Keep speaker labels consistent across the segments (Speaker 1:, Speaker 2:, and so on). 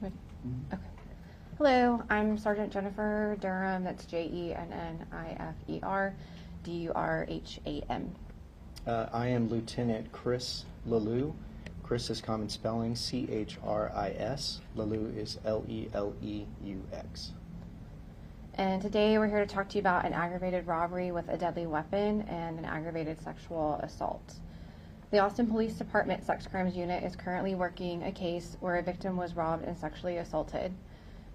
Speaker 1: Ready? Okay. Hello, I'm Sergeant Jennifer Durham. That's Jennifer Durham.
Speaker 2: I am Lieutenant Chris Leleu. Chris is common spelling, Chris. Leleu is Leleux.
Speaker 1: And today we're here to talk to you about an aggravated robbery with a deadly weapon and an aggravated sexual assault. The Austin Police Department Sex Crimes Unit is currently working a case where a victim was robbed and sexually assaulted.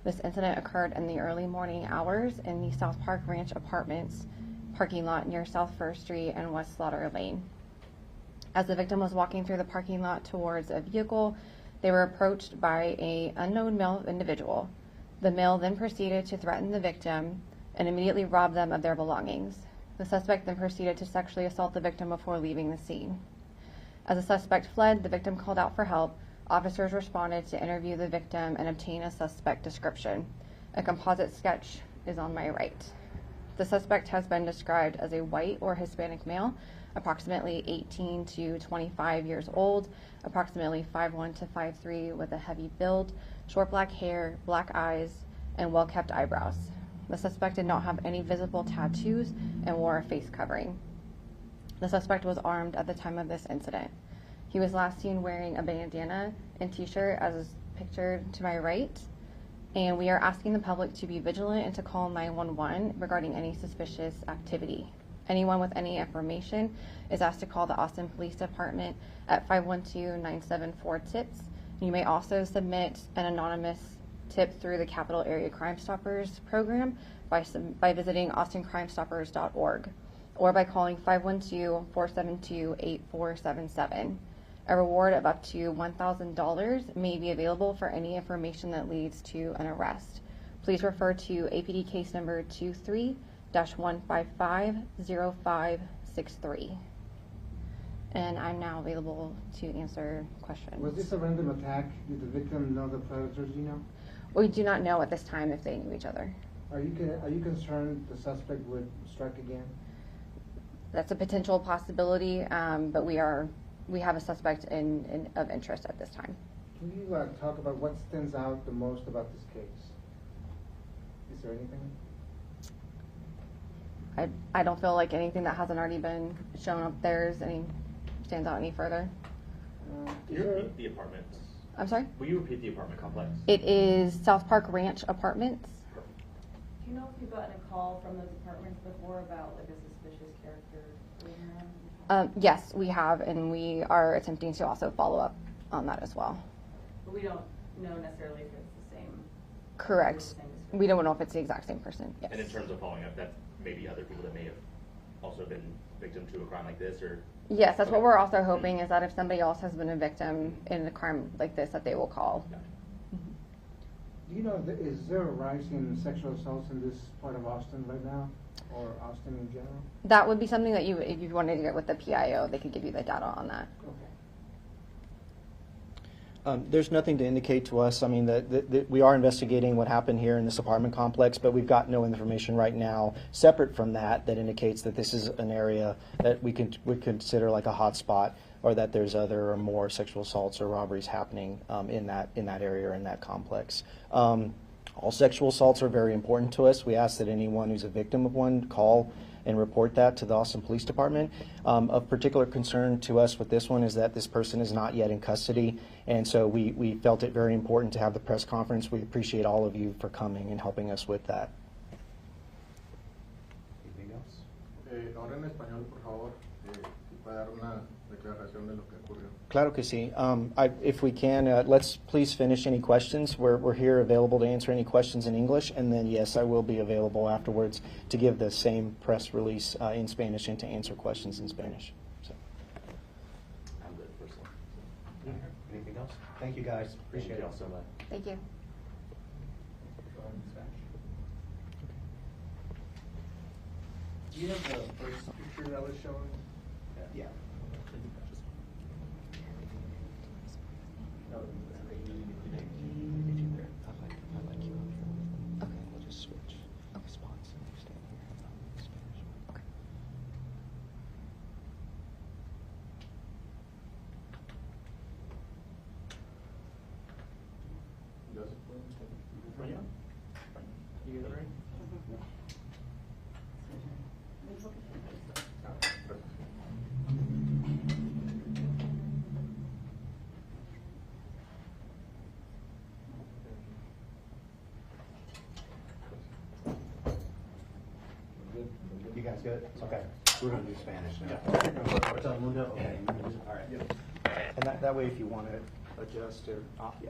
Speaker 1: This incident occurred in the early morning hours in the South Park Ranch Apartments parking lot near South First Street and West Slaughter Lane. As the victim was walking through the parking lot towards a vehicle, they were approached by an unknown male individual. The male then proceeded to threaten the victim and immediately rob them of their belongings. The suspect then proceeded to sexually assault the victim before leaving the scene. As the suspect fled, the victim called out for help. Officers responded to interview the victim and obtain a suspect description. A composite sketch is on my right. The suspect has been described as a white or Hispanic male, approximately 18 to 25 years old, approximately 5'1" to 5'3", with a heavy build, short black hair, black eyes, and well-kept eyebrows. The suspect did not have any visible tattoos and wore a face covering. The suspect was armed at the time of this incident. He was last seen wearing a bandana and t-shirt as is pictured to my right, and we are asking the public to be vigilant and to call 911 regarding any suspicious activity. Anyone with any information is asked to call the Austin Police Department at 512-974-TIPS. You may also submit an anonymous tip through the Capital Area Crime Stoppers program by visiting austincrimestoppers.org or by calling 512-472-8477. A reward of up to $1,000 may be available for any information that leads to an arrest. Please refer to APD case number 23-1550563. And I'm now available to answer questions.
Speaker 3: Was this a random attack? Did the victim know the predators, do you know?
Speaker 1: We do not know at this time if they knew each other.
Speaker 3: Are you concerned the suspect would strike again?
Speaker 1: That's a potential possibility, but we have a suspect of interest at this time.
Speaker 3: Can you talk about what stands out the most about this case? Is there anything?
Speaker 1: I don't feel like anything that hasn't already been shown up there stands out any further.
Speaker 4: Can you repeat the apartments?
Speaker 1: I'm sorry?
Speaker 4: Will you repeat the apartment complex?
Speaker 1: It is South Park Ranch Apartments.
Speaker 5: Do you know if you've gotten a call from those apartments before about like a suspicious character being around?
Speaker 1: Yes, we have, and we are attempting to also follow up on that as well.
Speaker 5: But we don't know necessarily if it's the same.
Speaker 1: Correct.
Speaker 5: The same
Speaker 1: We don't know if it's the exact same person. Yes.
Speaker 4: And in terms of following up, that's maybe other people that may have also been victim to a crime like this, or?
Speaker 1: Yes, that's what we're also hoping, is that if somebody else has been a victim in a crime like this, that they will call.
Speaker 3: Do you know, is there a rise in sexual assaults in this part of Austin right now, or Austin in general?
Speaker 1: That would be something that if you wanted to get with the PIO, they could give you the data on that.
Speaker 3: Okay.
Speaker 2: There's nothing to indicate to us. I mean, we are investigating what happened here in this apartment complex, but we've got no information right now separate from that indicates that this is an area that we consider like a hot spot, or that there's other or more sexual assaults or robberies happening in that area or in that complex. All sexual assaults are very important to us. We ask that anyone who's a victim of one call and report that to the Austin Police Department. Of particular concern to us with this one is that this person is not yet in custody, and so we felt it very important to have the press conference. We appreciate all of you for coming and helping us with that.
Speaker 4: Anything else?
Speaker 6: Ahora en español, por favor, si puede dar una declaración de lo que ocurrió.
Speaker 2: Claro que sí. If we can, let's please finish any questions. We're here available to answer any questions in English, and then yes, I will be available afterwards to give the same press release in Spanish and to answer questions in Spanish. So.
Speaker 4: I'm good personally.
Speaker 7: Anything else? Thank you, guys. Appreciate it.
Speaker 4: Thank you all so much.
Speaker 1: Thank you.
Speaker 3: Do you have the first picture that was shown?
Speaker 7: Yeah.
Speaker 1: Okay.
Speaker 2: We'll just switch spots and stand here in Spanish.
Speaker 1: Okay.
Speaker 6: Yes.
Speaker 3: You guys ready?
Speaker 7: You guys good? Okay. We're gonna do Spanish now. Todo el mundo? Okay. All right.
Speaker 2: And that way, if you want to adjust or, yeah.